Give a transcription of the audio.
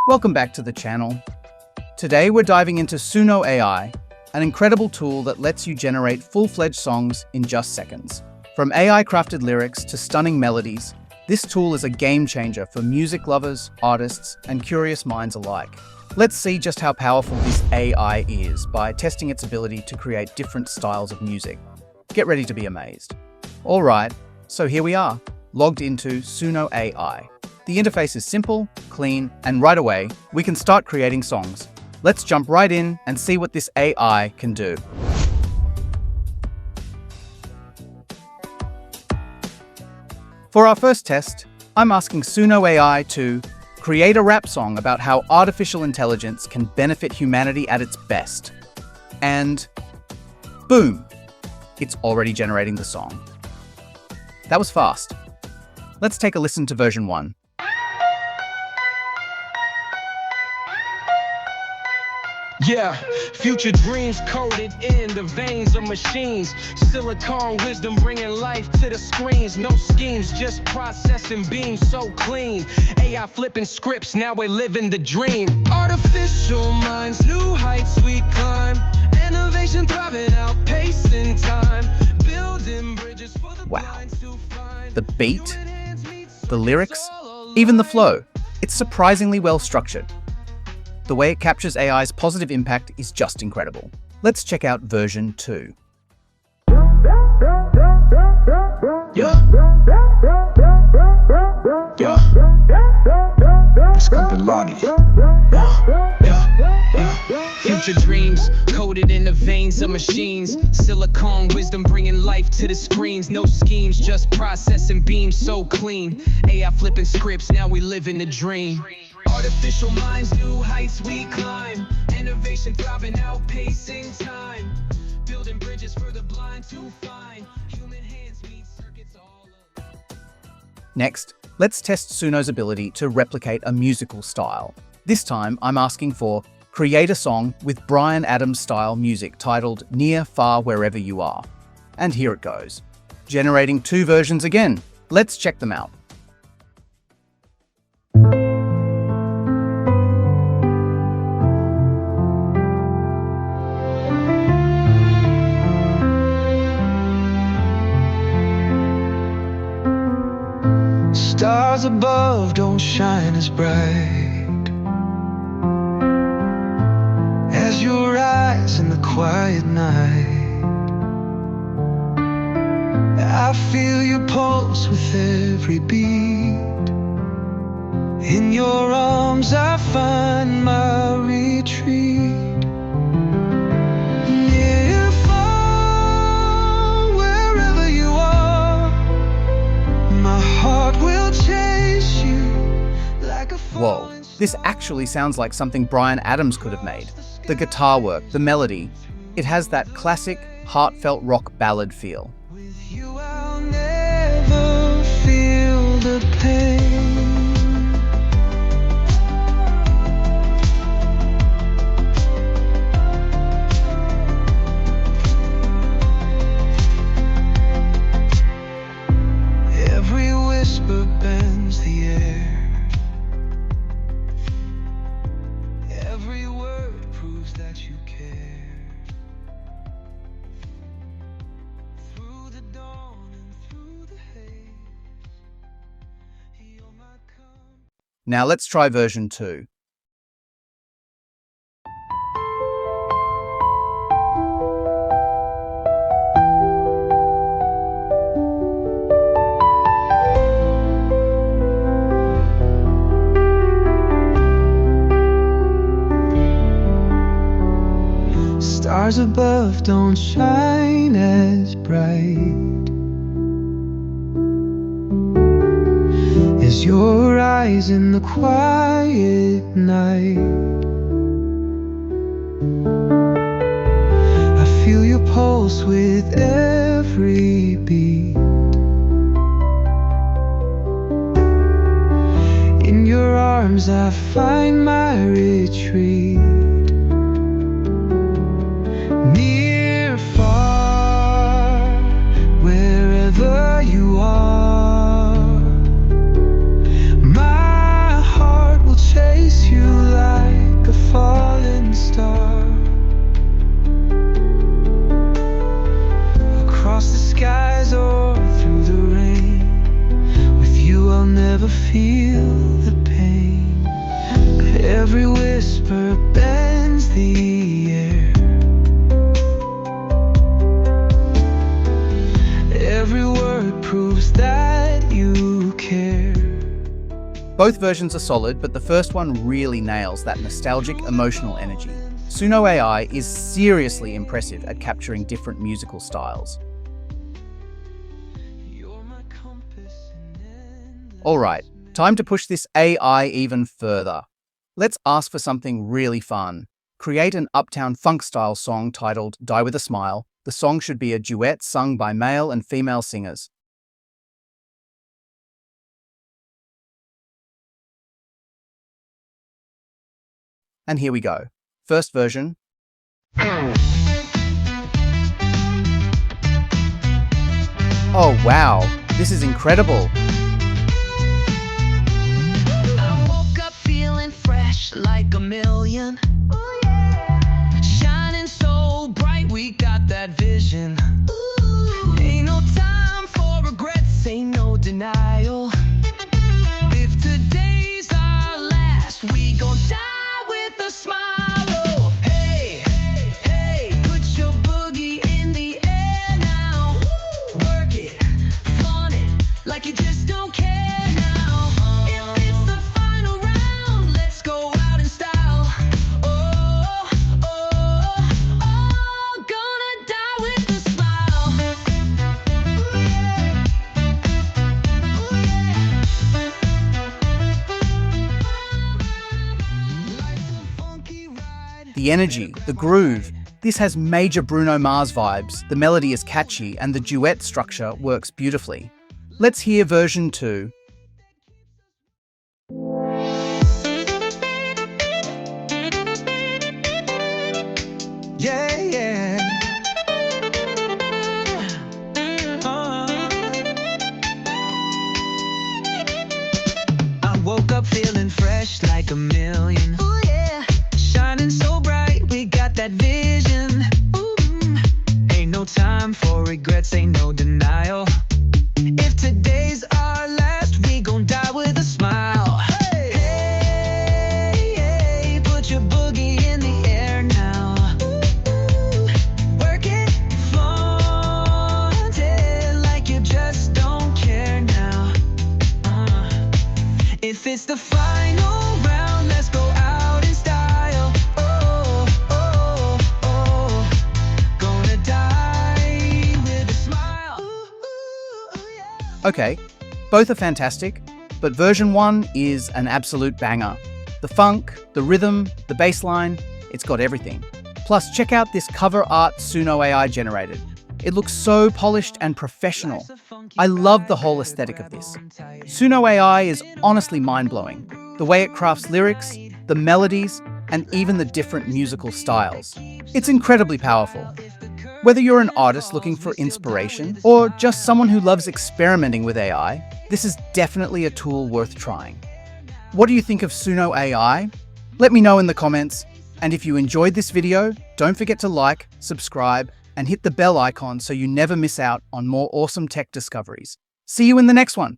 Welcome back to the channel. Today we're diving into Suno AI, an incredible tool that lets you generate full-fledged songs in just seconds. From AI-crafted lyrics to stunning melodies, this tool is a game changer for music lovers, artists, and curious minds alike. Let's see just how powerful this AI is by testing its ability to create different styles of music. Get ready to be amazed. Alright, so here we are, logged into Suno AI. The interface is simple, clean, and right away, we can start creating songs. Let's jump right in and see what this AI can do. For our first test, I'm asking Suno AI to create a rap song about how artificial intelligence can benefit humanity at its best. And boom, it's already generating the song. That was fast. Let's take a listen to version 1. Yeah, future dreams coded in the veins of machines. Silicon wisdom bringing life to the screens. No schemes, just processing beams so clean. AI flipping scripts, now we're living the dream. Artificial minds, new heights we climb. Innovation thriving, outpacing time. Building bridges for the blind to find. The beat, the lyrics, even the flow. It's surprisingly well structured. The way it captures AI's positive impact is just incredible. Let's check out version 2. It's got Melodies. Future dreams coded in the veins of machines. Silicon wisdom bringing life to the screens. No schemes, just processing beams so clean. AI flipping scripts, now we live in the dream. Artificial minds, new heights we climb. Innovation thriving, outpacing time. Building bridges for the blind to find. Human hands meet circuits all along. Next, let's test Suno's ability to replicate a musical style. This time, I'm asking for create a song with Bryan Adams-style music titled Near, Far, Wherever You Are. And here it goes. Generating 2 versions again. Let's check them out. Stars above don't shine as bright as your eyes in the quiet night. I feel your pulse with every beat. In your arms I find my retreat. Near, far, wherever you are, my heart will chase you like a Whoa, this actually sounds like something Bryan Adams could have made. The guitar work, the melody, it has that classic, heartfelt rock ballad feel. With you I'll never feel the pain. Every whisper bends the air. Every word proves that you care. Through the dawn and through the haze, you're my company. Now let's try version 2. Stars above don't shine as bright as your eyes in the quiet night. I feel your pulse with every beat. In your arms I find my retreat. Near, far, wherever you are, my heart will chase you Every whisper bends the air. Every word proves that you care. Both versions are solid, but the first one really nails that nostalgic, emotional energy. Suno AI is seriously impressive at capturing different musical styles. You're my compass in endless Alright, time to push this AI even further. Let's ask for something really fun. Create an Uptown Funk-style song titled Die With a Smile. The song should be a duet sung by male and female singers. And here we go. First version. Oh wow, this is incredible. I woke up feeling fresh like a million. Ooh, yeah. Shining so bright, we got that vision. Ooh. Ain't no time for regrets, ain't no denial. If today's our last, we gon' die with a smile. Oh, hey, hey, put your boogie in the air now. Work it, flaunt it, like you just don't care now. If it's the final round, let's go out in style. Oh, oh, oh, gonna die with a smile. Ooh, yeah. Ooh, yeah. Life's a funky ride. The energy, the groove. This has major Bruno Mars vibes, the melody is catchy, and the duet structure works beautifully. Let's hear version 2. Yeah, yeah. I woke up feeling fresh like a million. Ooh, yeah. Shining so bright, we got that vision. Ooh. Ain't no time for regrets, ain't no denial. If today's our last, we gon' die with a smile. Hey, hey, hey, put your boogie in the air now. Ooh, work it, flaunt it, like you just don't care now. If it's the final round, let's go out in style. Oh, oh, oh, gonna die with a smile. Ooh, yeah. Okay, both are fantastic, but version 1 is an absolute banger. The funk, the rhythm, the bass line, it's got everything. Plus, check out this cover art Suno AI generated. It looks so polished and professional. I love the whole aesthetic of this. Suno AI is honestly mind-blowing. The way it crafts lyrics, the melodies, and even the different musical styles. It's incredibly powerful. Whether you're an artist looking for inspiration or just someone who loves experimenting with AI, this is definitely a tool worth trying. What do you think of Suno AI? Let me know in the comments. And if you enjoyed this video, don't forget to like, subscribe, and hit the bell icon so you never miss out on more awesome tech discoveries. See you in the next one.